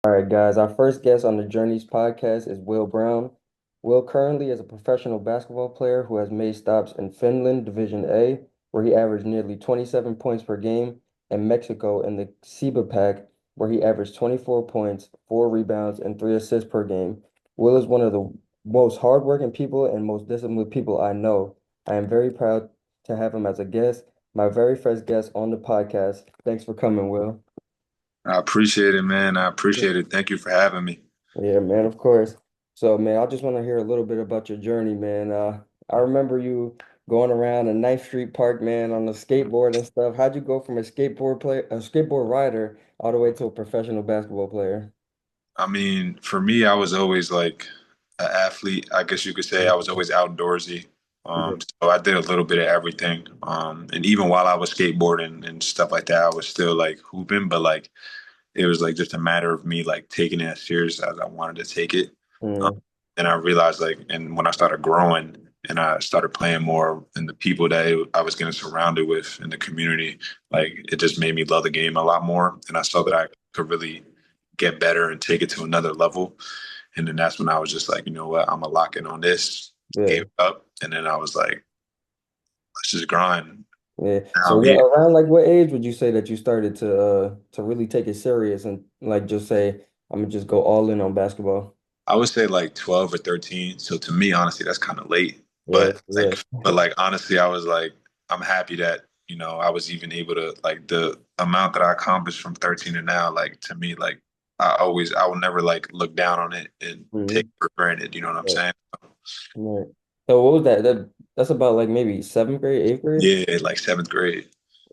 All right, guys. Our first guest on the Journeys podcast is Will Brown. Will currently is a professional basketball player who has made stops in Finland Division A, where he averaged nearly 27 points per game, and Mexico in the SEBA Pack, where he averaged 24 points, 4 rebounds, and 3 assists per game. Will is one of the most hardworking people and most disciplined people I know. I am very proud to have him as a guest, my very first guest on the podcast. Thanks for coming, Will. I appreciate it, man. I appreciate it. Thank you for having me. Yeah, man, of course. So, man, I just want to hear a little bit about your journey, man. I remember you going around a Ninth Street Park, man, on a skateboard and stuff. How'd you go from a skateboard rider, all the way to a professional basketball player? I mean, for me, I was always like an athlete. I guess you could say I was always outdoorsy. Yeah. So I did a little bit of everything. And even while I was skateboarding and stuff like that, I was still like hooping, but like it was like just a matter of me like taking it as serious as I wanted to take it. Um, Mm, and I realized like, and when I started growing and I started playing more and the people that I was getting surrounded with in the community, like it just made me love the game a lot more. And I saw that I could really get better and take it to another level. And then that's when I was just like, you know what, I'm gonna lock in on this. Gave yeah, it up, and then I was like, let's just grind. yeah. Now So, I'm here. around like what age would you say that you started to really take it serious and like just say, I'm gonna just go all in on basketball? I would say like 12 or 13. So to me, honestly, that's kind of late. Yeah, But yeah. like honestly, I was like, I'm happy that, I was even able to like the amount that I accomplished from 13 to now, like to me, like I will never like look down on it and take Mhm. it for granted. You know what I'm Right, saying? right. So what was that? That's about like maybe seventh grade, eighth grade? Yeah, like seventh grade.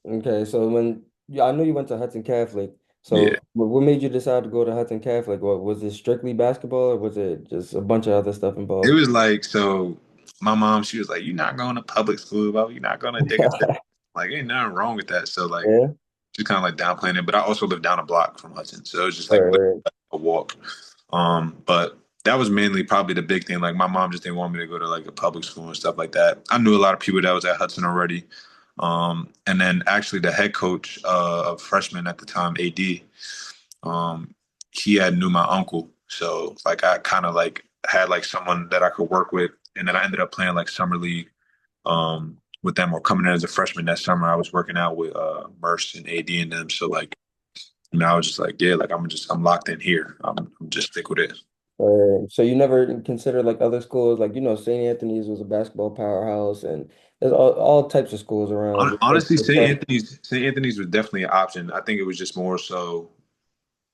Okay, so yeah, I know you went to Hudson Catholic. Yeah. So what made you decide to go to Hudson Catholic? What was it strictly basketball or was it just a bunch of other stuff It involved? was like, so my mom, she was like, you're not going to public school, bro. You're not going to Dickinson. Like, ain't nothing wrong with that. So like, Yeah. just kind of like downplaying it. But I also lived down a block from Hudson, so it was just All like right. a walk. But that was mainly probably the big thing. Like my mom just didn't want me to go to like a public school and stuff like that. I knew a lot of people that was at Hudson already. And then actually the head coach of freshman at the time, AD, um, he had knew my uncle. So like I kind of like had like someone that I could work with. And then I ended up playing like summer league with them or coming in as a freshman that summer. I was working out with Merce and AD and them. So like, I was just like, yeah, like I'm locked in here. I'm just stick with it. So you never considered like other schools, like St. Anthony's was a basketball powerhouse, and there's all types of schools around. Honestly, St. Anthony's was definitely an option. I think it was just more so,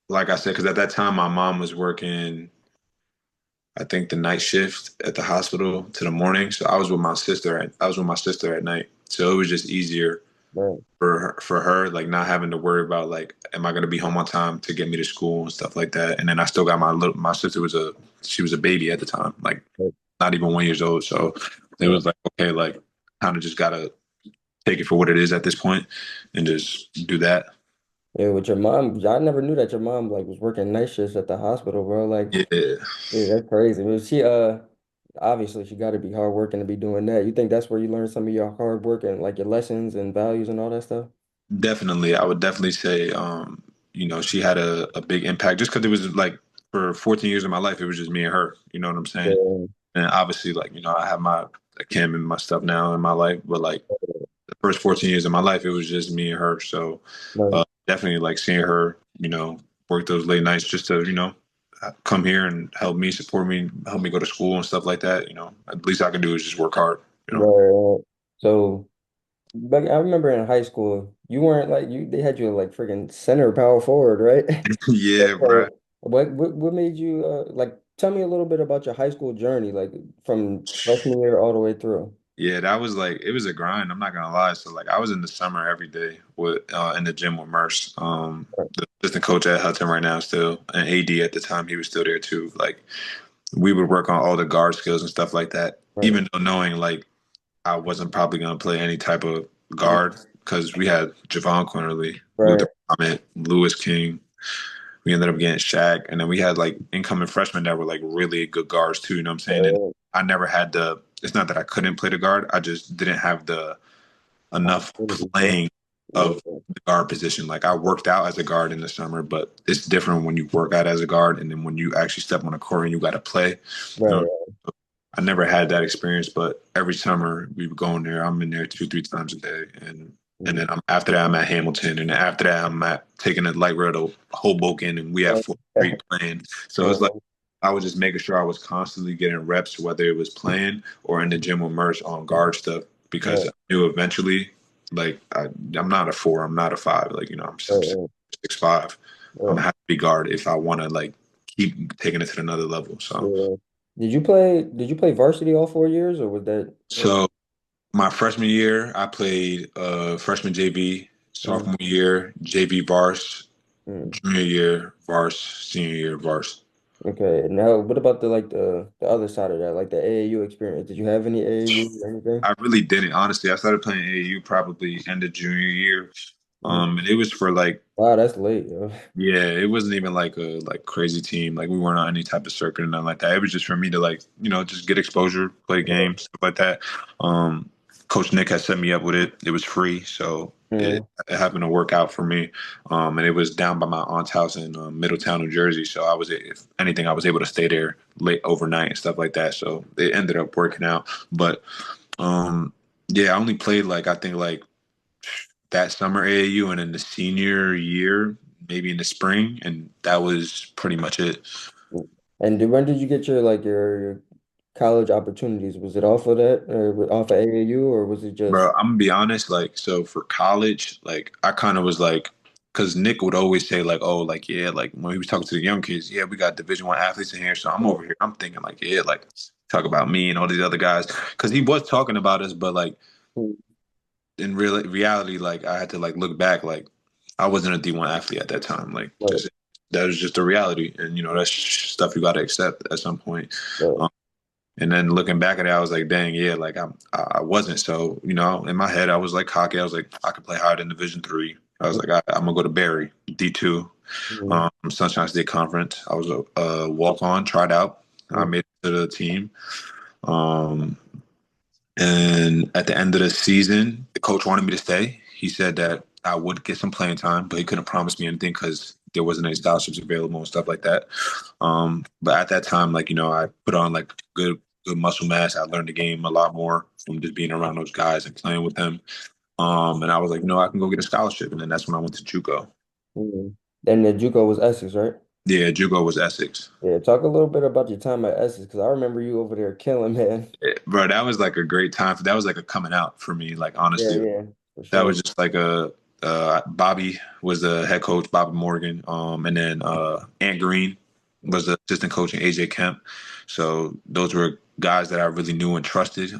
like I said, because at that time my mom was working, I think the night shift at the hospital to the morning. So I was with my sister at night. So it was just easier Right. for her, like not having to worry about like, am I gonna be home on time to get me to school and stuff like that. And then I still got my sister she was a baby at the time, like Right. not even 1 years old. So it Yeah. was like, okay, like kind of just gotta take it for what it is at this point and just do that. Yeah, with your mom, I never knew that your mom like was working night shifts at the hospital, bro. Like, Yeah, yeah, that's crazy. But she obviously she got to be hardworking to be doing that. You think that's where you learn some of your hard work and like your lessons and values and all that stuff? definitely. I would definitely say, she had a big impact just because it was like for 14 years of my life, it was just me and her. You know what I'm saying? Yeah. And obviously, like, I have my Kim and my stuff now in my life, but like the first 14 years of my life, it was just me and her. So Right. definitely like seeing her, work those late nights just to, come here and help me, support me, help me go to school and stuff like that. At least I can do is just work hard, you know? Right. So, but I remember in high school, you weren't like you. They had you like freaking center power forward, right? Yeah, bro. So, what made you like? Tell me a little bit about your high school journey, like from freshman year all the way through. Yeah, that was like it was a grind. I'm not gonna lie. So like I was in the summer every day with in the gym with Merce, the assistant coach at Hudson right now still, and AD at the time he was still there too. Like we would work on all the guard skills and stuff like that. Right. Even though knowing like I wasn't probably gonna play any type of guard because we had Javon Quinterly, Luther Right. Thomas, Lewis King. We ended up getting Shaq, and then we had like incoming freshmen that were like really good guards too. You know what I'm saying? And Right. I never had the. It's not that I couldn't play the guard. I just didn't have the enough Opportunity. Yeah. playing of Okay. the guard position. Like I worked out as a guard in the summer, but it's different when you work out as a guard and then when you actually step on the court and you got to play. You Right, know, right. I never had that experience, but every summer we would go in there. I'm in there two, three times a day, and Mm. then after that I'm at Hamilton, and after that I'm at taking a light rail to Hoboken, and we have Uh, Fourth Street playing. So it's like I was just making sure I was constantly getting reps, whether it was playing or in the gym with Merch on guard stuff, because right, I knew eventually, like I'm not a four, I'm not a five, like I'm right, six, right, 6'5". I'm right. gonna have to be guard if I want to like keep taking it to another level. So. Yeah. Did you play varsity all 4 years or was that So my freshman year, I played freshman JV, mm, sophomore year JV Vars, mm. junior year Vars, senior year Vars. Okay. Now what about the other side of that, like the AAU experience? Did you have any AAU or anything? I really didn't, honestly. I started playing AAU probably end of junior year. Mm. And it was for like, Wow, that's late, yo. yeah, it wasn't even like a like crazy team. Like we weren't on any type of circuit or nothing like that. It was just for me to like, just get exposure, play games, stuff like that. Um, Coach Nick had set me up with it. It was free, so it, Mm. it happened to work out for me. And it was down by my aunt's house in Middletown, New Jersey. So if anything, I was able to stay there late overnight and stuff like that. So it ended up working out. But um, yeah, I only played like I think like that summer AAU and in the senior year, maybe in the spring, and that was pretty much it. And when did you get your college opportunities? Was it off of that or off of AAU or was it just Bro, I'm gonna be honest, like, so for college, like, I kind of was like, because Nick would always say, like, oh, like, yeah, like, when he was talking to the young kids, yeah, we got Division I athletes in here. So I'm over here, I'm thinking, like, yeah, like, talk about me and all these other guys. Because he was talking about us, but, like, mm, in reality, like, I had to, like, look back, like, I wasn't a D1 athlete at that time. Like, right, just, that was just the reality. And, that's stuff you got to accept at some point. right, Um, and then looking back at it, I was like, dang, yeah, like I wasn't. So, in my head, I was like cocky. I was like, I could play hard in Division III. I was like, I'm gonna go to Barry, D2, mm, Sunshine State Conference. I was a walk on, tried out. I mm, made it to the team. Um, and at the end of the season, the coach wanted me to stay. He said that I would get some playing time, but he couldn't promise me anything because there wasn't any scholarships available and stuff like that. But at that time, like, I put on like good muscle mass. I learned the game a lot more from just being around those guys and playing with them. And I was like, I can go get a scholarship. And then that's when I went to JUCO. mm. And the JUCO was Essex, right? Yeah, JUCO was Essex. Yeah, talk a little bit about your time at Essex because I remember you over there killing, man. Bro, that was like a great time. That was like a coming out for me. Like, Yeah, honestly, yeah, for that sure. was just like Bobby was the head coach, Bobby Morgan, and then Ant Green was the assistant coach, and AJ Kemp. So those were guys that I really knew and trusted,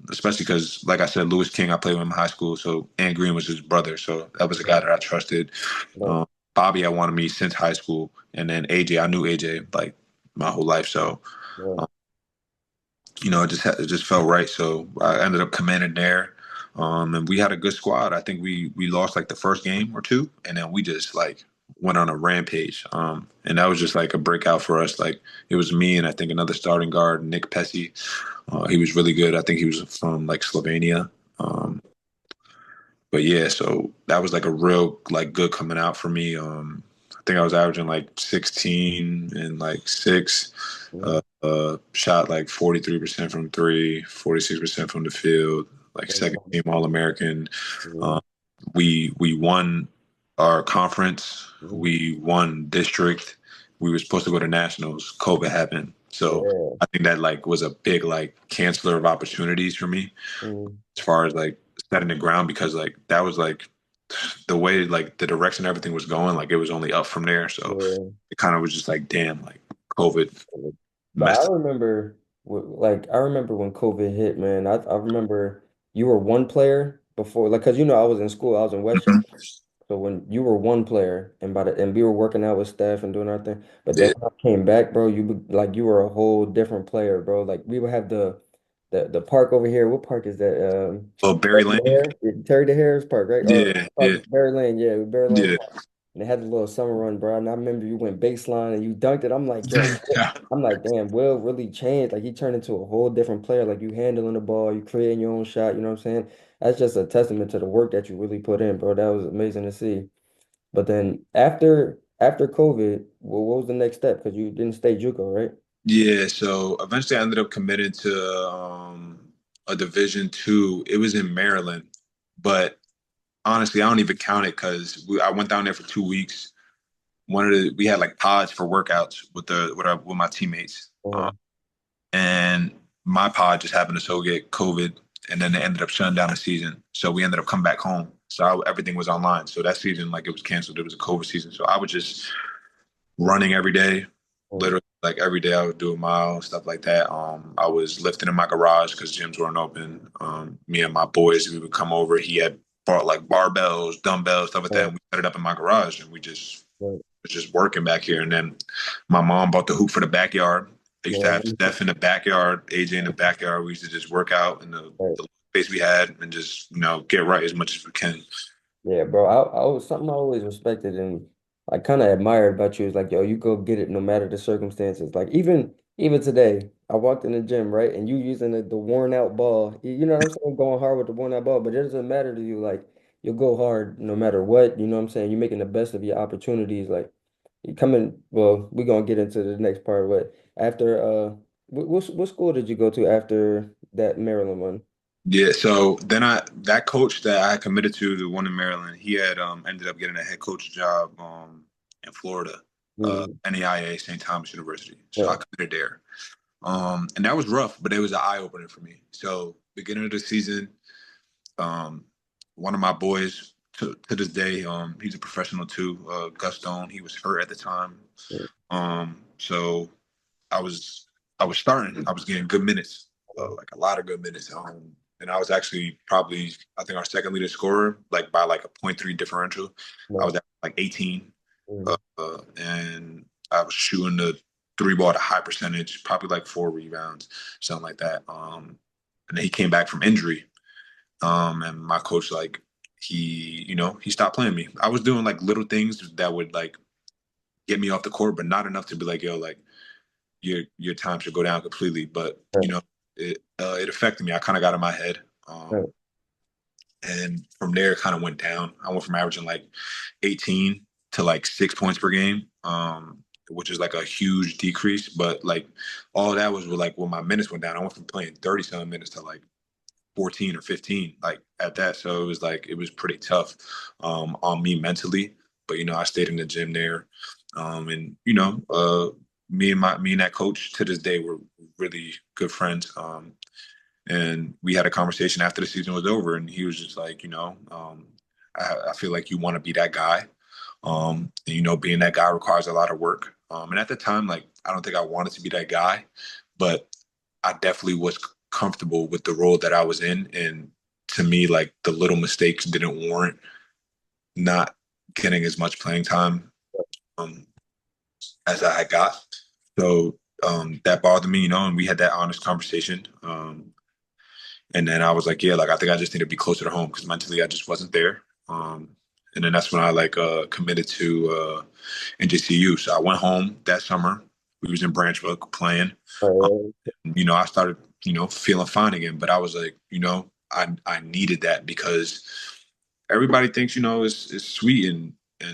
especially because, like I said, Lewis King, I played with him in high school, so Ant Green was his brother, so that was a guy Right, that I trusted. right, Um, Bobby, I wanted me since high school, and then AJ, I knew AJ like my whole life, so right. it just felt right. So I ended up commanding there, and we had a good squad. I think we lost like the first game or two, and then we just like went on a rampage. And that was just like a breakout for us. Like it was me and I think another starting guard, Nick Pessy. He was really good. I think he was from like Slovenia. Um, but yeah, so that was like a real like good coming out for me. I think I was averaging like 16 and like six. Mm, Shot like 43% from three, 46% from the field, like second mm, team All American. mm, Uh, we won our conference. mm. We won district. We were supposed to go to nationals. COVID happened, so Yeah. I think that like was a big like canceller of opportunities for me Mm, as far as like setting the ground because like that was like the way like the direction everything was going like it was only up from there. So yeah. it kind of was just like damn like COVID But I messed. remember, I remember when COVID hit, man. I remember you were one player before, like, cause I was in school, I was in Westchester. Mhm. So when you were one player, and we were working out with staff and doing our thing, but then Yeah. when I came back, bro, like you were a whole different player, bro. Like we would have the park over here. What park is that? Oh, Barry Terry Lane. the Hare, Terry the Hare's park, right? Or Yeah, yeah, Berry Lane, yeah, Berry Lane yeah. Park. and they had the little summer run, bro. And I remember you went baseline and you dunked it. I'm like, yo, Yeah. I'm like, damn, Will really changed. Like he turned into a whole different player. Like you handling the ball, you creating your own shot. You know what I'm saying? That's just a testament to the work that you really put in, bro. That was amazing to see. But then after COVID, well, what was the next step? Because you didn't stay JUCO, right? Yeah, so eventually I ended up committing to a Division 2. It was in Maryland, but honestly, I don't even count it because I went down there for 2 weeks. We had like pods for workouts with my teammates, Uh, and my pod just happened to so get COVID, and then they ended up shutting down the season. So we ended up coming back home. So everything was online. So that season, like it was canceled. It was a COVID season. So I was just running every day, uh, literally like every day I would do a mile, stuff like that. I was lifting in my garage because gyms weren't open. Me and my boys, we would come over. He had brought like barbells, dumbbells, stuff like that, uh, and we set it up in my garage, and we just uh, was just working back here. And then my mom bought the hoop for the backyard. They used to have yeah, Steph in the backyard, AJ in the backyard. We used to just work out in right. the space we had and just get right as much as we can. Yeah, bro. I was something I always respected and I kind of admired about you is like, yo, you go get it no matter the circumstances. Like even today, I walked in the gym, right? And you using the worn out ball. You know what I'm saying? Going hard with the worn out ball, but it doesn't matter to you. Like you'll go hard no matter what. You know what I'm saying? You're making the best of your opportunities. Like you coming, well, we're gonna get into the next part, but after what school did you go to after that Maryland one? Yeah, so then that coach that I committed to, the one in Maryland, he had ended up getting a head coach job in Florida, Mm, NEIA, St. Thomas University. So I yeah, committed there. And that was rough, but it was an eye opener for me. So beginning of the season, um, one of my boys to this day, he's a professional too, Gus Stone. He was hurt at the time. yeah, So I was I was starting. I was getting good minutes, yeah, like a lot of good minutes. And I was actually probably I think our second leading scorer, like by like a .3 differential. I yeah, was at like 18, mm, and I was shooting the three ball at a high percentage, probably like 4 rebounds, something like that. And then he came back from injury, and my coach like he stopped playing me. I was doing like little things that would like get me off the court, but not enough to be like, yo, like your time should go down completely. But right, it affected me. I kind of got in my head, right, and from there, it kind of went down. I went from averaging like 18 to like 6 points per game, which is like a huge decrease. But like all that was with, like when my minutes went down. I went from playing 37 minutes to like 14 or 15, like at that. So it was like it was pretty tough on me mentally. But I stayed in the gym there, and me and that coach to this day were really good friends. And we had a conversation after the season was over, and he was just like, I feel like you want to be that guy. And, being that guy requires a lot of work. And at the time, like, I don't think I wanted to be that guy, but I definitely was comfortable with the role that I was in. And to me, like, the little mistakes didn't warrant not getting as much playing time um, as I had got. So that bothered me, and we had that honest conversation. And then I was like, yeah, like I think I just need to be closer to home because mentally I just wasn't there. And then that's when I like committed to NJCU. So I went home that summer. We was in Branchville playing. Um, right, I started, feeling fine again. But I was like, I needed that because everybody thinks, it's sweet and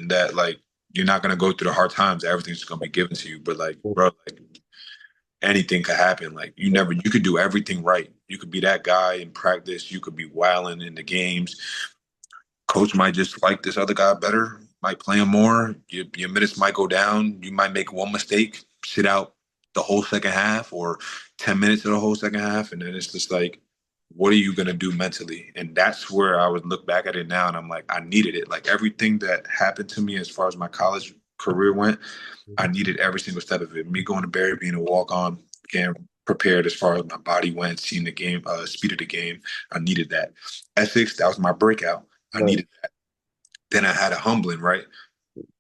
that like you're not gonna go through the hard times. Everything's just gonna be given to you. But like, bro, like anything could happen. Like you could do everything right. You could be that guy in practice. You could be wilding in the games. Coach might just like this other guy better, might play him more. Your minutes might go down. You might make one mistake, sit out the whole second half or 10 minutes of the whole second half. And then it's just like, what are you going to do mentally? And that's where I would look back at it now. And I'm like, I needed it. Like everything that happened to me as far as my college career went, I needed every single step of it. Me going to Barry, being a walk on, getting prepared as far as my body went, seeing the game, speed of the game. I needed that. Essex, that was my breakout. I right, needed that. Then I had a humbling, right?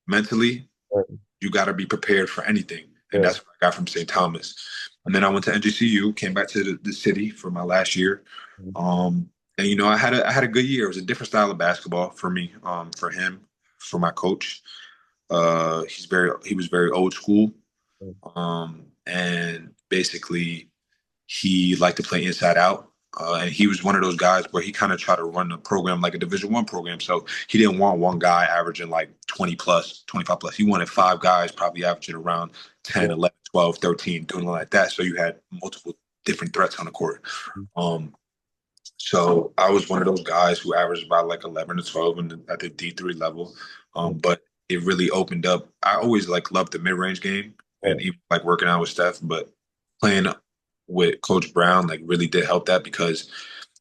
Mentally, right, you got to be prepared for anything. And yeah, that's what I got from St. Thomas. And then I went to NGCU, came back to the city for my last year. mm, And I had a good year. It was a different style of basketball for me, for him. for my coach. He was very old school. And basically he liked to play inside out. And he was one of those guys where he kind of tried to run the program like a Division I program. So he didn't want one guy averaging like 20 plus, 25 plus. He wanted five guys probably averaging around 10, Yeah. 11, 12, 13, doing like that. So you had multiple different threats on the court. Um, so I was one of those guys who averaged about like 11 to 12 at the D3 level. But it really opened up. I always like loved the mid-range game and even like working out with Steph, but playing with Coach Brown like really did help that because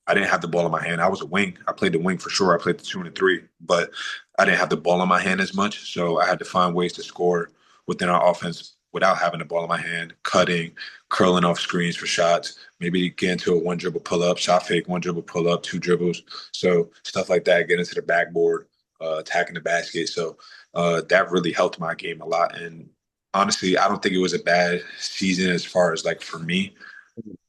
I didn't have the ball in my hand. I was a wing. I played the wing for sure. I played the 2 and 3, but I didn't have the ball in my hand as much. So I had to find ways to score within our offense without having the ball in my hand, cutting, curling off screens for shots, maybe get into a one dribble pull up, shot fake, one dribble pull up, two dribbles. So stuff like that, get into the backboard, attacking the basket. So that really helped my game a lot. And honestly, I don't think it was a bad season as far as like for me,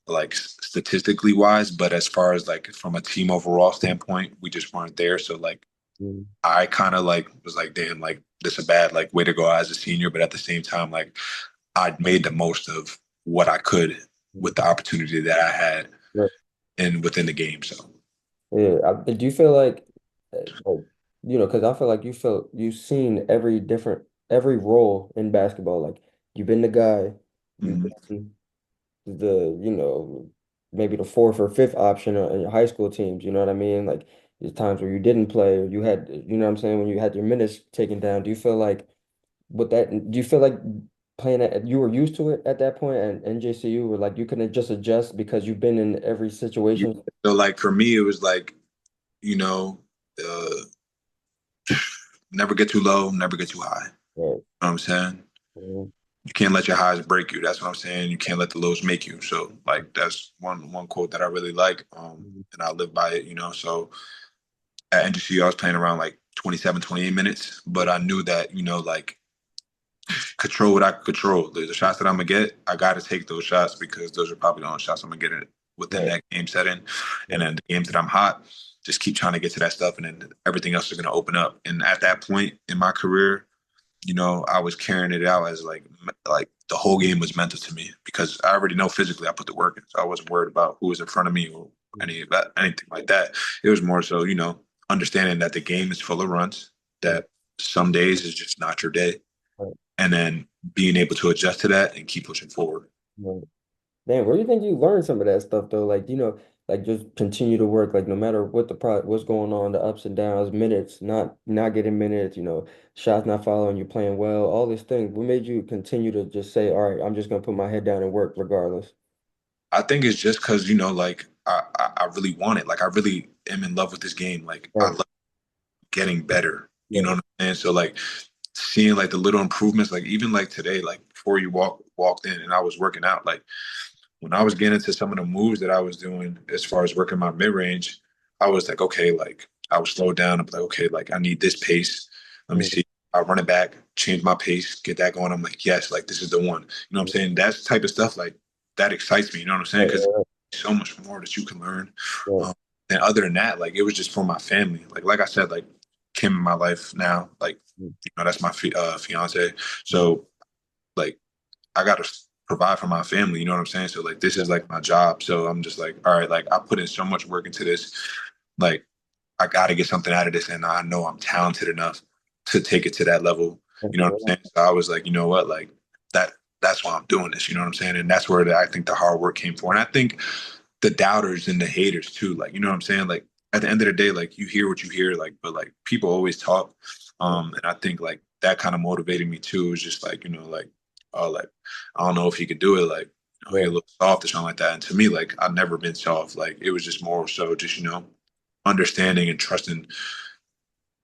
like statistically wise, but as far as like from a team overall standpoint, we just weren't there. So like Mm. I kind of like was like, damn, like this is a bad like way to go as a senior, but at the same time, like I made the most of what I could with the opportunity that I had Right. and within the game. So Yeah. Do you feel like, like, because I feel like you've seen every role in basketball. Like you've been the guy, you've mhm. been maybe the fourth or fifth option in your high school teams. You know what I mean? Like there's times where you didn't play, or you had, you know what I'm saying, when you had your minutes taken down. Do you feel like do you feel like playing at you were used to it at that point and NJCU, were like you couldn't just adjust because you've been in every Yeah. situation? So like for me, it was like, you know, uh, never get too low, never get too high. You Right. know what I'm saying? Mhm. You can't let your highs break you. That's what I'm saying. You can't let the lows make you. So like that's one quote that I really like. Mhm. And I live by it, So at NGC, I was playing around like 27, 28 minutes, but I knew that, like control what I could control. The shots that I'm gonna get, I got to take those shots because those are probably the only shots I'm gonna get within Right. that game setting. And Right. then the games that I'm hot, just keep trying to get to that stuff, and then everything else is gonna open up. And at that point in my career, I was carrying it out as like the whole game was mental to me because I already know physically I put the work in, so I wasn't worried about who was in front of me or any of that, anything like that. It was more so, understanding that the game is full of runs, Right. that some days is just not your day, Right. and then being able to adjust to that and keep pushing forward. Right. Damn, where do you think you learned some of that stuff though? Like, like just continue to work, like no matter what's going on, the ups and downs, minutes, not getting minutes, shots not following, you playing well, all these things. What made you continue to just say, all right, I'm just gonna put my head down and work regardless? I think it's just because like I really want it. Like I really am in love with this game. Like I Right. love getting better. You know Right. what I'm saying? So like seeing like the little improvements, like even like today, like before you walked in and I was working out, like when I was getting into some of the moves that I was doing as far as working my mid range, I was like, okay, like I was slowed down. I'm like, okay, like I need this pace. Let me Mhm. see. I run it back, change my pace, get that going. I'm like, yes, like this is the one. You know what I'm saying? That's the type of stuff like that excites me. You know what I'm saying? Right. Because Right. so much more that you can learn. Right. Um, and other than that, like it was just for my family. Like I said, like Kim in my life now, like that's my fiance. Mhm. So like I got to provide for my family. You know what I'm saying? So like this is like my job. So I'm just like, all right, like I put in so much work into this. Like I got to get something out of this, and I know I'm talented enough to take it to that level. That's You know what I'm right. saying? So I was like, you know what, like that. That's why I'm doing this. You know what I'm saying? And that's where I think the hard work came for. And I think the doubters and the haters too. Like, you know what I'm saying? Like at the end of the day, like you hear what you hear, like, but like people always talk. Right. And I think like that kind of motivated me too. It was just like, like, oh, like, I don't know if he could do it, like, he a Right. little soft or something like that. And to me, like I've never been soft. Like it was just more so just, understanding and trusting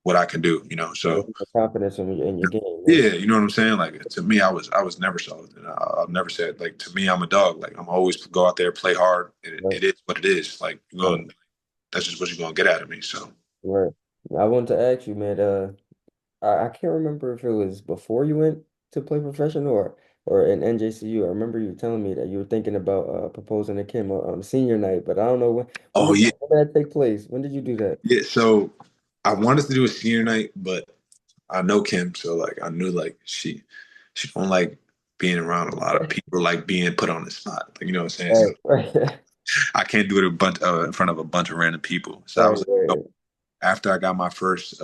what I can do, Right. So Confidence in your game, man. yeah, you know what I'm saying? Like to me, I was never soft. And I've never said like to me, I'm a dog. Like I'm always go out there, play hard. Right. It is what it is. Like you're Right. going that's just what you're gonna get out of me. So Right. I wanted to ask you, man, I can't remember if it was before you went to play professional or in NJCU. I remember you telling me that you were thinking about proposing to Kim on senior night, but I don't know oh yeah, when did that take place? When did you do that? yeah. So I wanted to do a senior night, but I know Kim, so like I knew like she don't like being around a lot of people, like being put on the spot. Like, you know what I'm saying? So Right, right, I can't do it in front of a bunch of random people. So I right, was like, no. right, After I got my first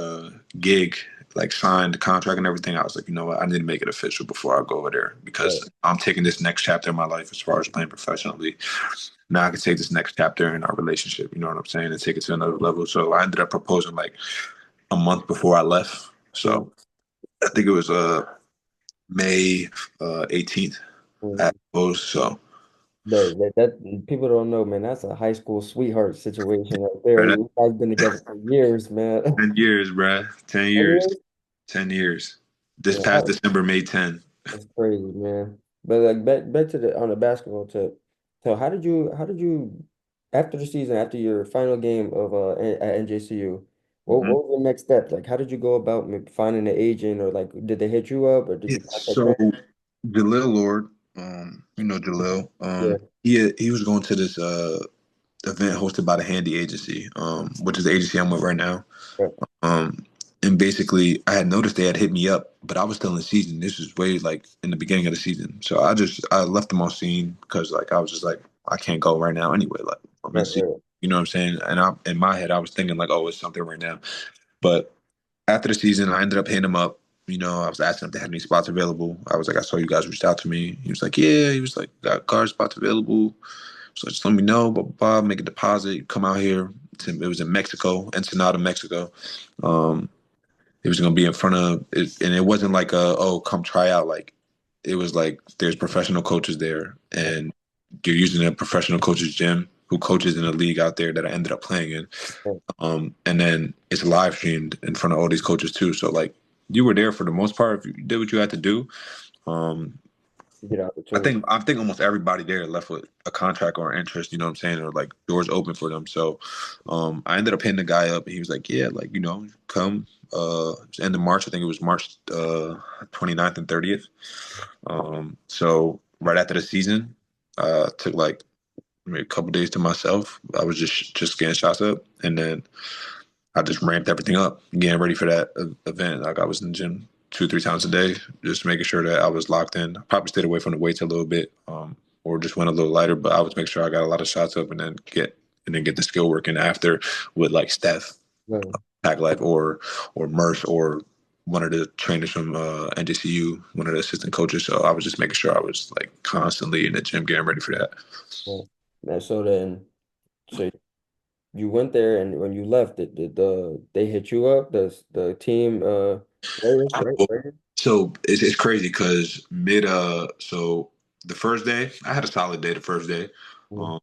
gig, like signed contract and everything, I was like, you know what, I need to make it official before I go over there right. because I'm taking this next chapter in my life as far as playing professionally. Now I can take this next chapter in our relationship, you know what I'm saying, and take it to another level. So I ended up proposing like a month before I left. So Mm, I think it was May 18th. I mm. proposed. So That people don't know, man. That's a high school sweetheart situation right there. bro, You guys been together for years, man. 10 years, bruh. 10 10 years. years? 10 years. This Yeah, past December made 10. that's crazy, man. But like back to the on the basketball tip. So how did you after the season, after your final game of at NJCU, Mhm. what was the next step? Like how did you go about finding an agent or like did they hit you up or did Yeah, you contact so them? Jalil Lord, you know Jalil, Yeah, he was going to this event hosted by the Handy Agency, which is the agency I'm with right now. right, Um, and basically, I had noticed they had hit me up, but I was still in the season. This was way like in the beginning of the season, so I left them on scene because like I was just like I can't go right now anyway. Like I'm in right, season, right. you know what I'm saying? And I in my head I was thinking like, oh, it's something right now. But after the season, I ended up hitting him up. You know, I was asking if they had any spots available. I was like, I saw you guys reached out to me. He was like, yeah. He was like, got guard spots available. So just let me know. But Bob, make a deposit. Come out here. It was in Mexico, Ensenada, Mexico. Um, it was going to be in front of, and it wasn't like oh, come try out. Like it was like there's professional coaches there, and you're using a professional coach's gym who coaches in a league out there that I ended up playing in. Right. And then it's live streamed in front of all these coaches too. So like you were there for the most part. If you did what you had to do, um, Get opportunity. I think almost everybody there left with a contract or interest. You know what I'm saying, or like doors open for them. So I ended up hitting the guy up, and he was like, "Yeah, like you know, come." It was end of March. I think it was March 29th and 30th. So right after the season, took like maybe a couple days to myself. I was just getting shots up, and then I just ramped everything up, getting ready for that event. Like I was in the gym 2, 3 times a day, just making sure that I was locked in. I probably stayed away from the weights a little bit, or just went a little lighter. But I was making sure I got a lot of shots up, and then get the skill working after with like Steph, Right. Pack Life, or Merce, or one of the trainers from NJCU, one of the assistant coaches. So I was just making sure I was like constantly in the gym, getting ready for that. Right. And so then so you went there and when you left did they hit you up, the team players, right? Right? So it's crazy because so the first day I had a solid day the first day, Mm, um,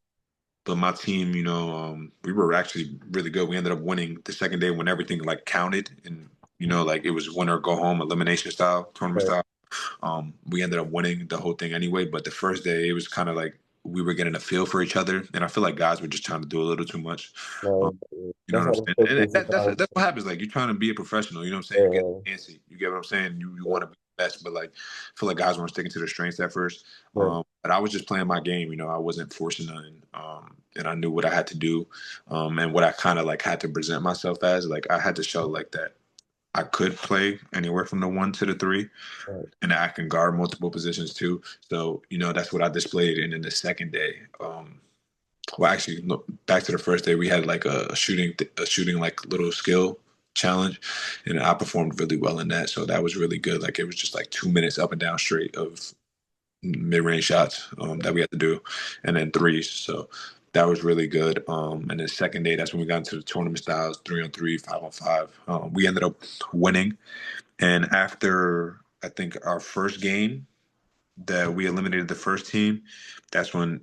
but my team, you know, we were actually really good. We ended up winning the second day when everything like counted, and you know, like it was win or go home elimination style tournament right. style. We ended up winning the whole thing anyway, but the first day it was kind of like we were getting a feel for each other, and I feel like guys were just trying to do a little too much. Um, No, you know that's what I'm how the saying? And showcase that's sometimes. what happens. Like you're trying to be a professional. You know what I'm saying? You get Uh, fancy. You get what I'm saying? You yeah, want to be the best, but like I feel like guys weren't sticking to their strengths at first. right, But I was just playing my game. You know, I wasn't forcing nothing, and I knew what I had to do, and what I kind of like had to present myself as. Like I had to show like that I could play anywhere from the 1 to the 3, right, and I can guard multiple positions too. So you know that's what I displayed. And then the second day, well, actually, no, back to the first day, we had like a shooting like little skill challenge, and I performed really well in that. So that was really good. Like it was just like 2 minutes up and down straight of mid-range shots that we had to do, and then threes. So that was really good. And the second day, that's when we got into the tournament styles, 3-on-3, 5-on-5. We ended up winning, and after I think our first game that we eliminated the first team, that's when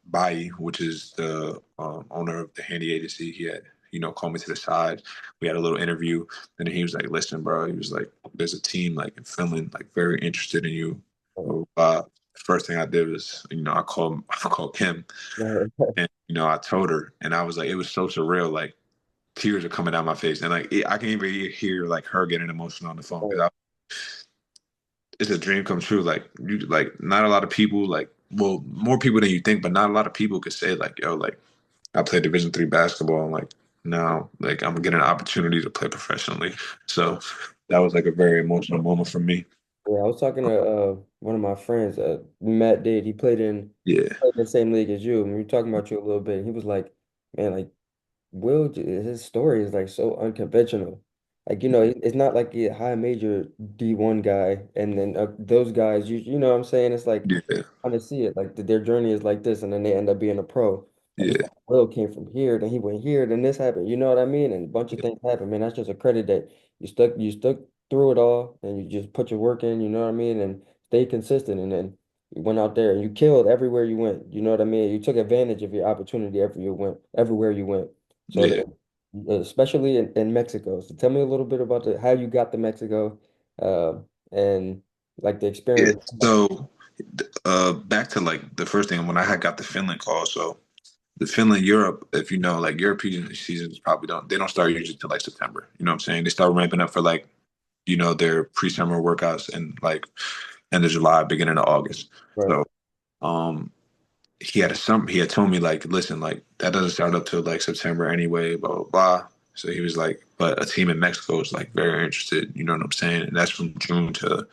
Bai, which is the owner of the handy agency, he had, you know, called me to the side. We had a little interview, and he was like, "Listen, bro," he was like, "There's a team like in Finland, like very interested in you." right, So, first thing I did was, you know, I called Kim, right, and you know, I told her, and I was like, it was so surreal, like tears are coming down my face, and like I can even hear like her getting emotional on the phone right, because it's a dream come true. Like you, like not a lot of people, like well, more people than you think, but not a lot of people could say like, yo, like I play Division 3 basketball, and like now, like I'm getting an opportunity to play professionally. So that was like a very emotional moment for me. Yeah, I was talking to one of my friends, Matt Dade. Yeah, Played in the same league as you, and we were talking about you a little bit. And he was like, "Man, like his story is like so unconventional. Like, it's not like a high major D1 guy, and then those guys, you know what I'm saying? It's like yeah, I want to see it. Like their journey is like this, and then they end up being a pro. And it's yeah, like Will came from here, then he went here, then this happened. You know what I mean? And a bunch of things happened. Man, that's just a credit that you stuck through it all, and you just put your work in. You know what I mean? And stay consistent, and then you went out there and you killed everywhere you went. You know what I mean? You took advantage of your opportunity everywhere you went. So yeah, that, especially in Mexico. So tell me a little bit about how you got to Mexico, and like the yeah. experience. So, back to like the first thing when I had got the Finland call. So the Finland, Europe, if you know, like European seasons probably don't start usually till like September. You know what I'm saying? They start ramping up for like, their pre-summer workouts and like end of July, beginning of August. Right. So, um, he had told me like, listen, like that doesn't start up till like September anyway, blah blah blah. So he was like, but a team in Mexico is like very interested, you know what I'm saying? And that's from June to,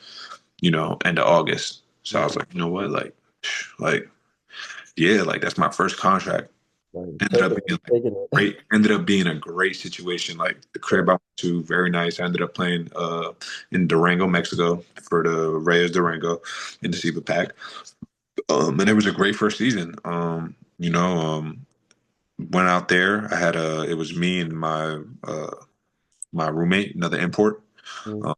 end of August. So I was like, you know what, like, yeah, like that's my first contract. Like, Ended take up it, being like taking it. great. Ended up being a great situation. Like the crib I went to, very nice. I ended up playing in Durango, Mexico, for the Reyes Durango in the SEPA Pack. And it was a great first season. Went out there. It was me and my roommate, another import. Mm. Um,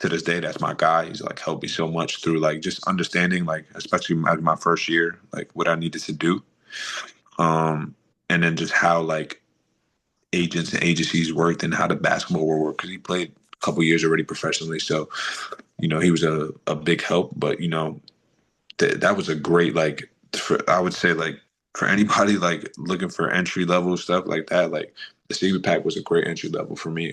to this day, that's my guy. He's like helped me so much through like just understanding, like especially my first year, like what I needed to do. Um, and then just how like agents and agencies worked and how the basketball world worked because he played a couple years already professionally. So, he was a big help. But, that was a great, like, I would say, like, for anybody like looking for entry level stuff like that, like the Stevie Pack was a great entry level for me.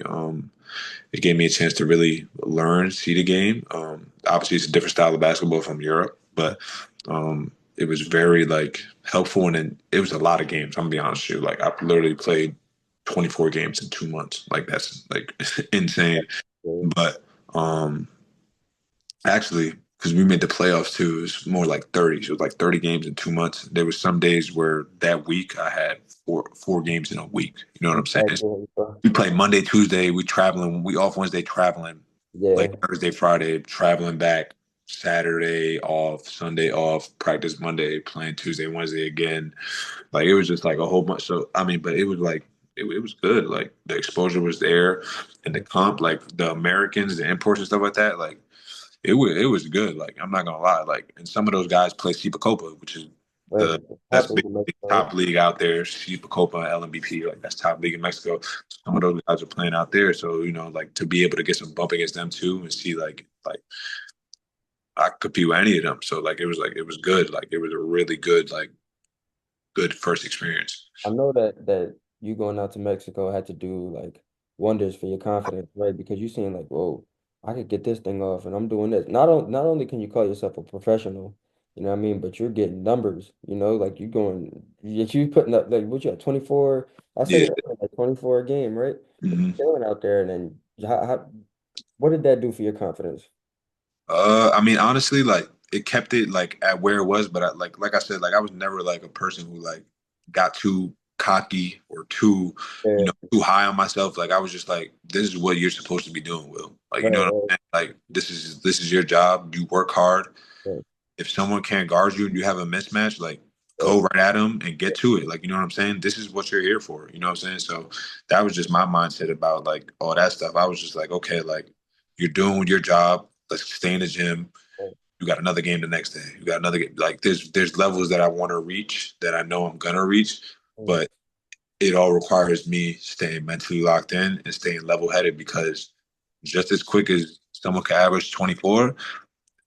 It gave me a chance to really learn, see the game. Obviously, it's a different style of basketball from Europe, but it was very like helpful, and then it was a lot of games. I'm gonna be honest with you. Like I literally played 24 games in 2 months. Like that's like insane. Yeah. But um, actually, because we made the playoffs too, it was more like 30. So it was like 30 games in 2 months. There was some days where that week I had four games in a week. You know what I'm saying? Exactly. We play Monday, Tuesday. We traveling. We off Wednesday, traveling. Like Yeah. Thursday, Friday, traveling back. Saturday off. Sunday off. Practice Monday. Playing Tuesday, Wednesday again. Like it was just like a whole bunch. So I mean, but it was like it was good. Like the exposure was there, and the comp, like the Americans, the imports and stuff like that. Like it was good. Like I'm not gonna lie. Like and some of those guys play Sipa Copa, which is Right. the that's Top big league in Mexico. top league out there. Sipa Copa and LMBP, like that's top league in Mexico. Some of those guys are playing out there, so like to be able to get some bump against them too, and see like I could compete with any of them. So like it was good. Like it was a really good good first experience. I know that you going out to Mexico had to do like wonders for your confidence, right? Because you seeing like, whoa, I could get this thing off, and I'm doing this. Not only can you call yourself a professional, you know what I mean, but you're getting numbers, like you going, you putting up like what you at 24. I say Yeah. that like 24 a game, right? But Mhm. you're killing out there, and then what did that do for your confidence? I mean, honestly, like it kept it like at where it was, but like I said, like I was never like a person who like got too cocky or Yeah, too high on myself. Like I was just like, this is what you're supposed to be doing, Will. Like you right, know what right, I'm saying? Like this is your job. You work hard. right, If someone can't guard you and you have a mismatch, like right, go right at them and get to it. Like you know what I'm saying? This is what you're here for. You know what I'm saying? So that was just my mindset about like all that stuff. I was just like, okay, like you're doing your job. Let's stay in the gym. right, You got another game the next day. You got another game. Like there's levels that I want to reach that I know I'm gonna reach, right, but it all requires me staying mentally locked in and staying level headed because just as quick as someone can average 24,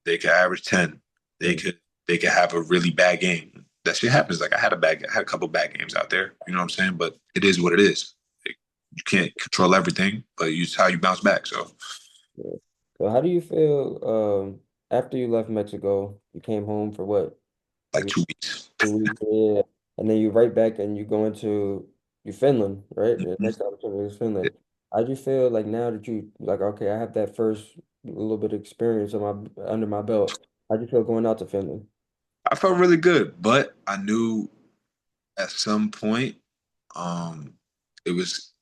they could average 10. They right. could they could have a really bad game. That shit happens. Like I had a couple bad games out there. You know what I'm saying? But it is what it is. Like, you can't control everything, but it's how you bounce back. So Yeah. So how do you feel after you left Mexico? You came home for what? like Maybe 2 weeks. 2 weeks, yeah. And then you right back and you go into Finland, right? The next opportunity is Finland. how do you feel like now that you like okay, I have that first little bit of experience on my under my belt. How do you feel going out to Finland? I felt really good, but I knew at some point, um, it was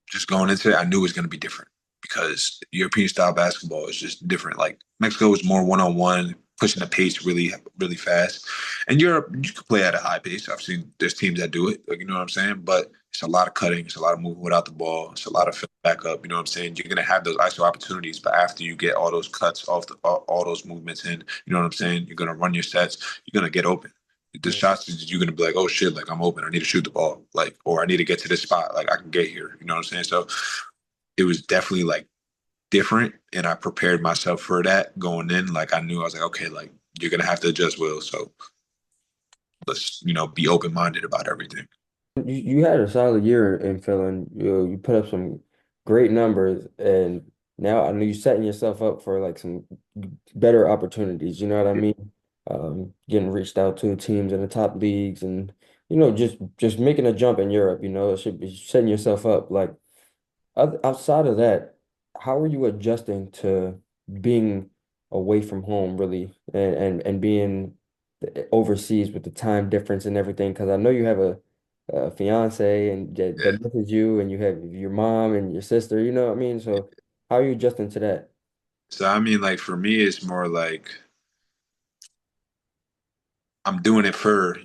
just going into it, I knew it was going to be different because European style basketball is just different. Like Mexico is more one on one, pushing the pace really, really fast. And Europe, you can play at a high pace. I've seen there's teams that do it, like you know what I'm saying. But it's a lot of cutting, it's a lot of moving without the ball, it's a lot of filling back up. You know what I'm saying? You're gonna have those ISO opportunities, but after you get all those cuts off all those movements in, you know what I'm saying? You're gonna run your sets. You're gonna get open the Yeah. shots you're gonna be like, oh shit, like I'm open. I need to shoot the ball, like, or I need to get to this spot, like I can get here. You know what I'm saying? So it was definitely like different, and I prepared myself for that going in. Like I knew I was like, okay, like you're gonna have to adjust, Will. So let's be open minded about everything. You had a solid year in Finland. You put up some great numbers, and now I know you're setting yourself up for like some better opportunities. You know what I mean? Getting reached out to teams in the top leagues, and just making a jump in Europe. It should be setting yourself up. Like outside of that, how are you adjusting to being away from home, really, and being overseas with the time difference and everything? Because I know you have a fiance and Yeah. that misses you, and you have your mom and your sister. You know what I mean? So how are you adjusting to that? So I mean, like for me, it's more like I'm doing it for,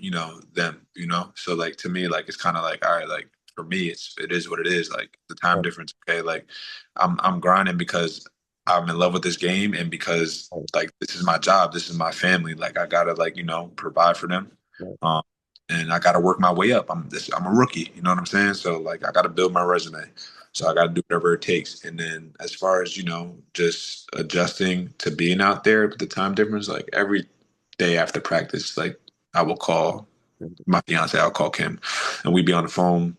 them, So like to me, like it's kind of like, all right, like for me, it is what it is. Like the time Right, difference, okay? Like I'm grinding because I'm in love with this game and because right, like this is my job, this is my family. Like I gotta like, provide for them. right, Um and I gotta work my way up. I'm a rookie, you know what I'm saying? So like I gotta build my resume. So I right, gotta do whatever it takes. And then as far as, just adjusting to being out there with the time difference, like every day after practice, like I will call my fiance, I'll call Kim, and we'd be on the phone.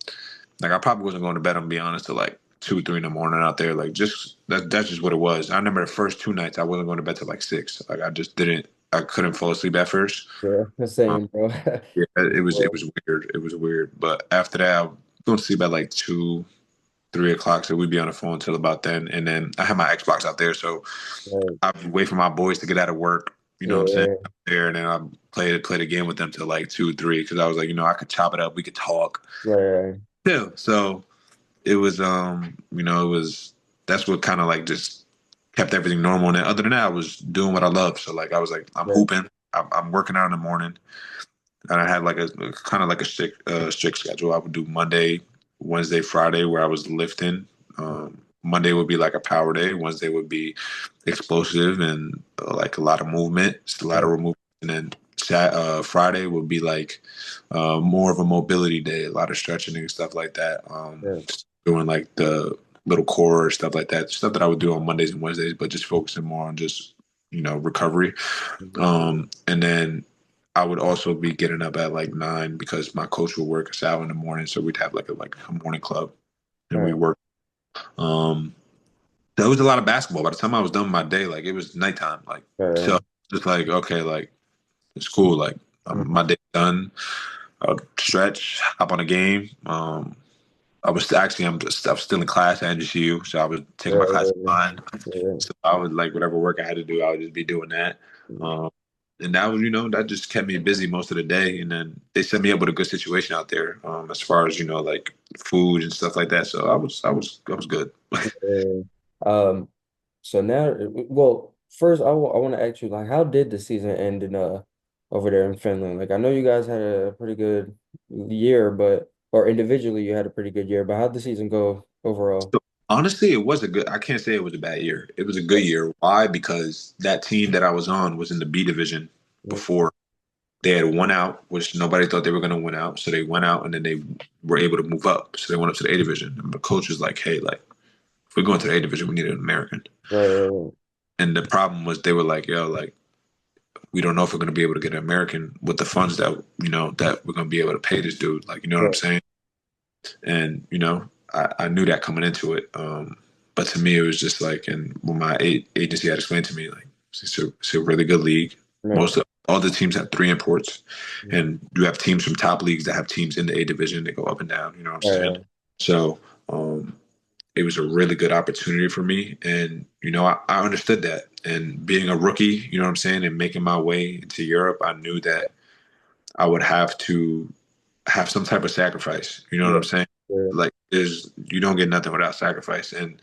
Like I probably wasn't going to bed, I'm be honest, till like 2, 3 in the morning out there. Like just that's just what it was. I remember the first 2 nights I wasn't going to bed till like 6. Like I couldn't fall asleep at first. yeah, the Um, same, bro. yeah, it Well, was weird. It was weird. But after that, I was going to sleep at like 2, 3 o'clock. So we'd be on the phone till about then. And then I had my Xbox out there, so right, I'd wait for my boys to get out of work. You know what I'm saying? yeah, There, and then I play the game with them till like 2, 3 because I was like, I could chop it up. We could talk. right, right, Yeah. So it was, it was that's what kind of like just kept everything normal. And then other than that, I was doing what I love. So like I was like, I'm right, hooping. I'm working out in the morning, and I had like a kind of like a strict schedule. I would do Monday, Wednesday, Friday, where I was lifting. Monday would be like a power day. Wednesday would be explosive and like a lot of movement, just right, lateral movement. And then Friday would be like more of a mobility day, a lot of stretching and stuff like that. right, Doing like the little core stuff like that, stuff that I would do on Mondays and Wednesdays, but just focusing more on just recovery. mhm, And then I would also be getting up at like 9 because my coach would work us out in the morning, so we'd have like a morning club and we right, work. Um, there was a lot of basketball. By the time I was done with my day, like it was nighttime. Like so, right, just like okay, like it's cool. Like mhm, my day done. I'll stretch, hop on a game. I was actually I'm still in class at NGCU, so I was taking my class right, online. right, So I would like whatever work I had to do, I would just be doing that. right. Um, and that was, that just kept me busy most of the day. And then they set me up with a good situation out there, as far as like food and stuff like that. So I was good. Yeah. Um, so now, well, first I want to ask you, like, how did the season end in over there in Finland? Like, I know you guys had a pretty good year, but or individually you had a pretty good year, but how'd the season go overall? So honestly, it was a good. I can't say it was a bad year. It was a good year. Why? Because that team that I was on was in the B division Mm, before. They had won out, which nobody thought they were going to win out. So they went out and then they were able to move up. So they went up to the A division. And the coach was like, hey, like, if we're going to the A division, we need an American. right, right, And the problem was they were like, yo, like, we don't know if we're going to be able to get an American with the funds that, that we're going to be able to pay this dude. Like, you know what I'm right, saying? And, I knew that coming into it. But to me, it was just like, and when my agency had explained to me, like, it's a really good league. right, All the teams have 3 imports, right, and you have teams from top leagues that have teams in the A division. They go up and down. You know what I'm saying? right, So, um, it was a really good opportunity for me. And, I understood that. And being a rookie, you know what I'm saying, and making my way into Europe, I knew that I would have to have some type of sacrifice. You know what Yeah, I'm saying? yeah, Like, you don't get nothing without sacrifice. And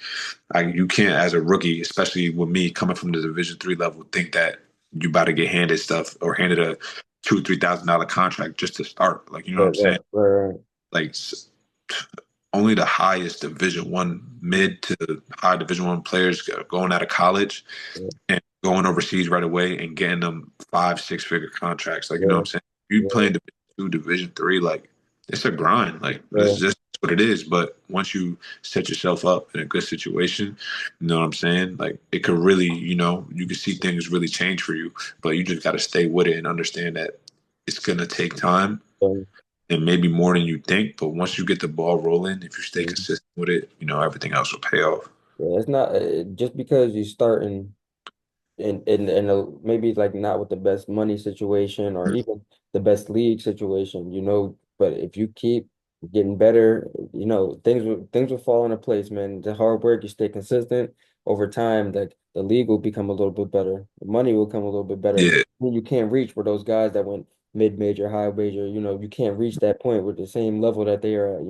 you can't, as a rookie, especially with me coming from the Division 3 level, think that you about to get handed stuff or handed a $2,000 to $3,000 contract just to start. Like, you know what yeah, I'm yeah, saying? right, Like, only the highest Division 1, mid to high Division 1 players going out of college right, and going overseas right away and getting them 5, 6 figure contracts. Like, you know what yeah, I'm saying? You yeah, playing Division 2, Division 3, like, it's a grind. Like, yeah, that's just what it is. But once you set yourself up in a good situation, you know what I'm saying? Like, it could really, you can see things really change for you. But you just got to stay with it and understand that it's gonna take time yeah. and maybe more than you think. But once you get the ball rolling, if you stay Yeah. consistent with it, everything else will pay off. Yeah, it's not just because you start in maybe like not with the best money situation or even the best league situation, but if you keep getting better, things will fall into place, man. The hard work, you stay consistent over time, that the league will become a little bit better. The money will come a little bit better. Yeah, You can't reach where those guys that went mid-major, high major, you can't reach that point with the same level that they are at.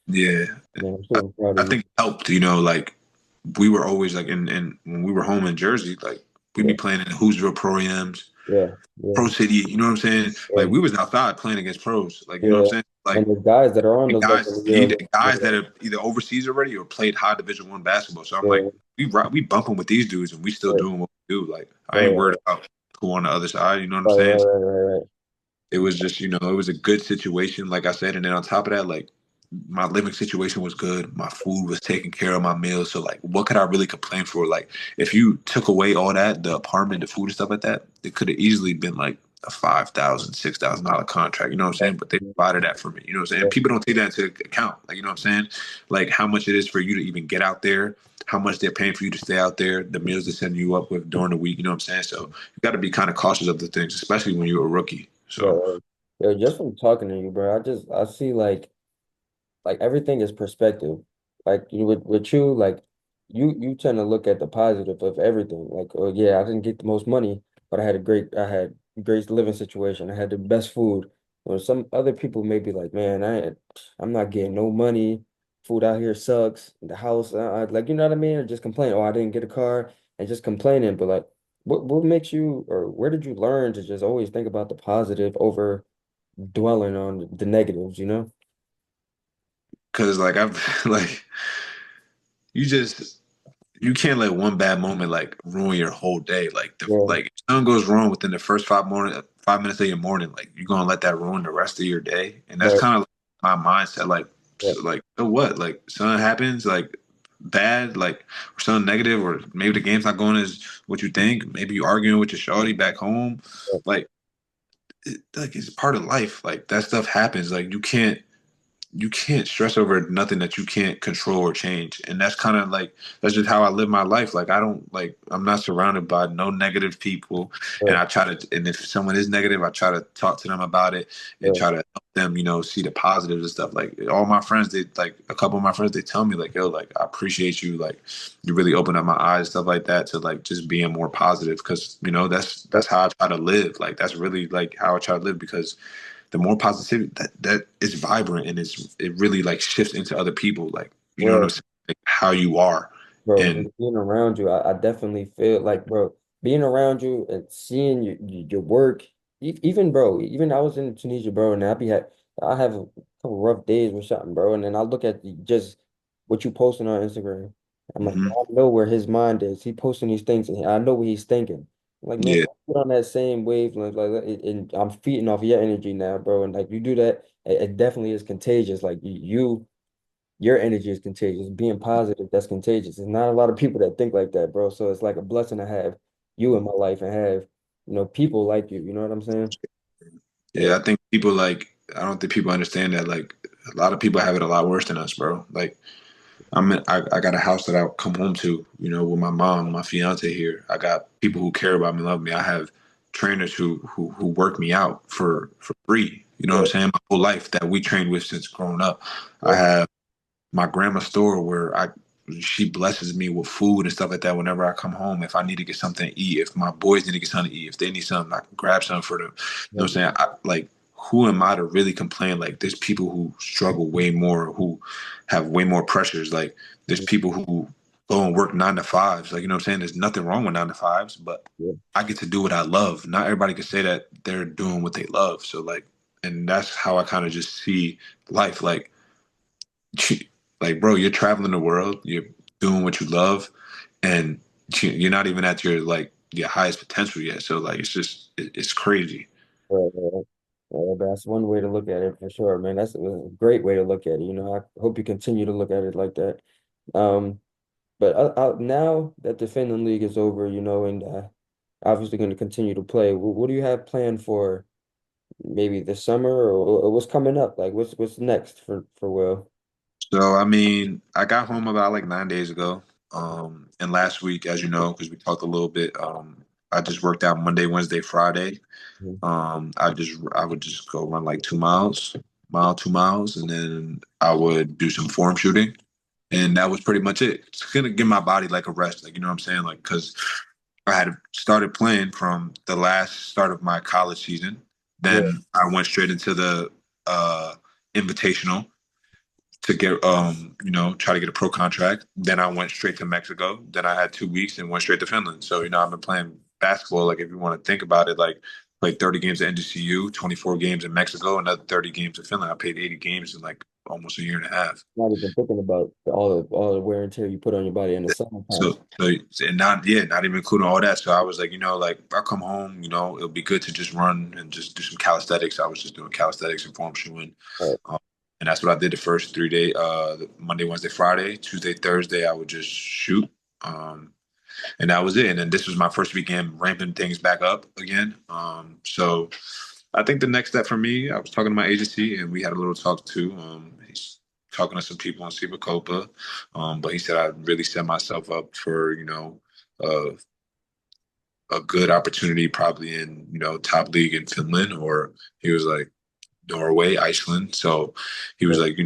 yeah. Man, I'm I, super proud I of you. think it helped. Like we were always like in when we were home in Jersey, like we'd be Yeah, playing in the Hoosville Pro-Ams, yeah, yeah, Pro City. You know what I'm saying? Like yeah. we was outside playing against pros. Like you know what I'm Yeah. saying? And Like the guys that are on and those levels guys, of the guys that are either overseas already or played high Division 1 basketball. So I'm like, yeah, we bumping with these dudes and we still yeah, doing what we do. Like I ain't yeah, worried about who on the other side. You know what I'm right, right, saying? right, right, right. It was just, it was a good situation, like I said. And then on top of that, like my living situation was good. My food was taken care of, my meals. So like, what could I really complain for? Like, if you took away all that, the apartment, the food and stuff like that, it could have easily been like a $5,000, $6,000 contract. You know what I'm saying? But they provided that for me. You know what I'm saying? Yeah, People don't take that into account. Like, you know what I'm saying? Like how much it is for you to even get out there, how much they're paying for you to stay out there, the meals they send you up with during the week. You know what I'm saying? So you got to be kind of cautious of the things, especially when you're a rookie. yeah, So. right. Yeah, just from talking to you, bro, I see like everything is perspective. Like with you, like you tend to look at the positive of everything. Like, oh yeah, I didn't get the most money, but I had great living situation. I had the best food. Or some other people may be like, man, I'm not getting no money. Food out here sucks. The house, like you know what I mean? Or just complain. Oh, I didn't get a car, and just complaining. But like, what makes you, or where did you learn to just always think about the positive over dwelling on the negatives? Cause like I've like you can't let one bad moment like ruin your whole day. Like Yeah, if something goes wrong within the first 5 minutes of your morning, like you're gonna let that ruin the rest of your day. And that's right. kind of like my mindset. Like Yeah. so what? Like something happens, like bad, like or something negative, or maybe the game's not going as what you think. Maybe you arguing with your shorty back home. Yeah, Like like it's part of life. Like that stuff happens. Like you can't stress over nothing that you can't control or change. And that's kind of like that's just how I live my life. Like I'm not surrounded by no negative people. And yeah, and if someone is negative, I try to talk to them about it and yeah, try to help them, see the positives and stuff. Like all my friends, they like a couple of my friends, they tell me like, yo, like I appreciate you. Like you really open up my eyes, stuff like that, to like just being more positive. Cause yeah, that's how I try to live. Like that's really like how I try to live because the more positivity that is vibrant and it really like shifts into other people, like you know what yeah, I'm saying, like how you are. bro. And Just being around you, I definitely feel like, bro, being around you and seeing your work, even, bro, even I was in Tunisia, bro, and I have a couple rough days or something, bro, and then I look at just what you posting on Instagram. I'm like, mhm, I know where his mind is. He posting these things, and I know what he's thinking. I'm like, man, yeah, get on that same wavelength, like, and I'm feeding off your energy now, bro, and like you do that, it definitely is contagious. Like your energy is contagious. Being positive, that's contagious. There's not a lot of people that think like that, bro. So it's like a blessing to have you in my life and have, people like you. You know what I'm saying? Yeah, yeah. I think people like I don't think people understand that like a lot of people have it a lot worse than us, bro. Like I got a house that I come home to, with my mom, my fiance here. I got people who care about me, love me. I have trainers who work me out for free. You know what I'm yeah, saying? My whole life that we trained with since growing up. I yeah, have my grandma's store where she blesses me with food and stuff like that whenever I come home. If I need to get something to eat, if my boys need to get something to eat, if they need something, I can grab something for them. You know what I'm saying? Like, who am I to really complain? Like, there's people who struggle way more, who have way more pressures. Like, there's Mhm. people who go and work 9 to 5s. Like, you know what I'm saying? There's nothing wrong with 9 to 5s, but Yeah, I get to do what I love. Not everybody can say that they're doing what they love. So, like, and that's how I kind of just see life. Like, bro, you're traveling the world, you're doing what you love, and you're not even at your like your highest potential yet. So like, it's just it's crazy. right, right. Well, that's one way to look at it for sure, man. That's a great way to look at it. You know, I hope you continue to look at it like that. Um, but now that the Finland League is over, you know, and obviously going to continue to play, what do you have planned for maybe this summer or what's coming up? Like, what's next for Will? So I mean, I got home about like 9 days ago. And last week, as you know, because we talked a little bit, I just worked out Monday, Wednesday, Friday. Mhm. I would just go run like 2 miles, 2 miles, and then I would do some form shooting. And that was pretty much it. It's gonna give my body like a rest, like you know what I'm saying, like because I had started playing from the last start of my college season. Yeah, Then I went straight into the invitational to get try to get a pro contract. Then I went straight to Mexico. Then I had 2 weeks and went straight to Finland. So I've been playing basketball. Like if you want to think about it, like played 30 games at NDCU, 24 games in Mexico, another 30 games in Finland. I played 80 games in like almost a year and a half. not even thinking about all the wear and tear you put on your body in the summertime. So and not even including all that. So I was like, like I come home, it'll be good to just run and just do some calisthenics. I was just doing calisthenics and form shooting. Right. Um, and that's what I did the first 3 day, Monday, Wednesday, Friday, Tuesday, Thursday, I would just shoot. And that was it. And then this was my first weekend ramping things back up again. So I think the next step for me, I was talking to my agency and we had a little talk too. He's talking to some people on Siva Copa. But he said I really set myself up for, uh, a good opportunity probably in, top league in Finland, or he was like Norway, Iceland. So he was Yeah, like,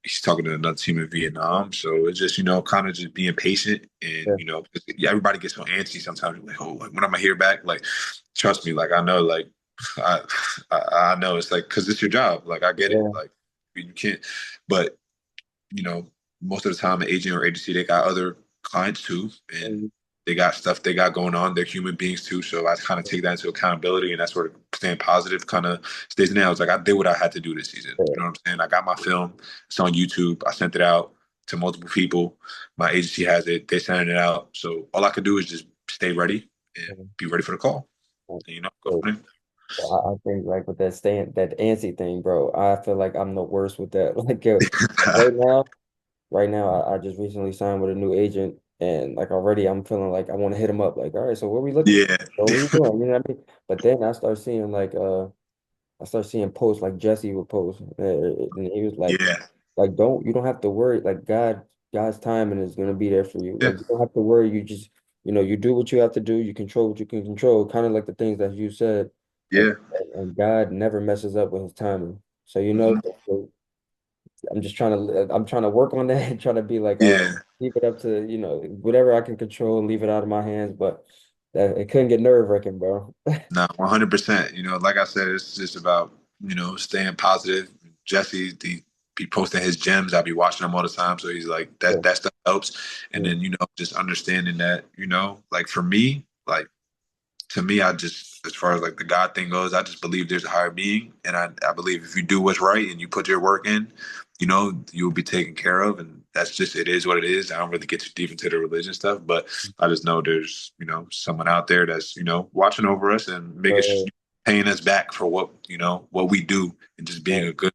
he's talking to another team in Vietnam. So it's just, kind of just being patient and, yeah, 'cause everybody gets so antsy sometimes. You're like, oh, like, when am I hear back? Like, trust me, like I know, like I I know it's like because it's your job. Like I get it. yeah. Like you can't, but you know, most of the time, an agent or agency, they got other clients too, and And, they got stuff they got going on. They're human beings too, so I kind of take that into accountability, and that's where staying positive kind of stays in there. I was like, I did what I had to do this season. You know what I'm saying? I got my film. It's on YouTube. I sent it out to multiple people. My agency has it. They sent it out. So all I could do is just stay ready and be ready for the call. And, go uh, from there. I think like with that antsy thing, bro, I feel like I'm the worst with that. Like right now, I just recently signed with a new agent, and like already I'm feeling like I want to hit him up. Like, all right, so what are we looking for? Yeah. What are you doing? You know what I mean? But then I start seeing posts like Jesse would post, and he was Yeah. like you don't have to worry. Like God's timing is gonna be there for you. Yeah. Like you don't have to worry. You just you do what you have to do. You control what you can control. Kind of like the things that you said, and Yeah. and God never messes up with His timing. So Mhm. so I'm trying to work on that and trying to be like, all right, Yeah. leave it up to whatever I can control and leave it out of my hands. But that it couldn't get nerve-wracking, bro. No, 100%. Like I said, it's just about, staying positive. Jesse, the be posting his gems. I'll be watching him all the time. So he's like, Yeah, that stuff helps. And yeah, then, just understanding that, like for me, like to me, I just, as far as like the God thing goes, I just believe there's a higher being. And I believe if you do what's right and you put your work in, you'll be taken care of. And that's just, it is what it is. I don't really get too deep into the religion stuff, but I just know there's, someone out there that's, watching over us and paying us back for what we do and just being right. a good,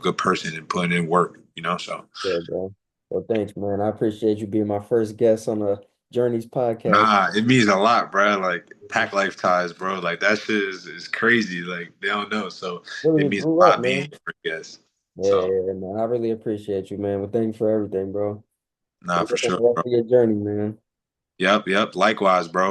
good person and putting in work, so. Yeah, bro. Well, thanks, man. I appreciate you being my first guest on the Journeys podcast. Nah, it means a lot, bro. Like pack life ties, bro. Like that shit is crazy. Like they don't know. So it Really means grew a up, lot being man. your guest. Yeah, So yeah, man. I really appreciate you, man. Well, thank you for everything, bro. nah, Good for luck on sure, the rest bro. of your journey, man. Yep, yep. Likewise, bro.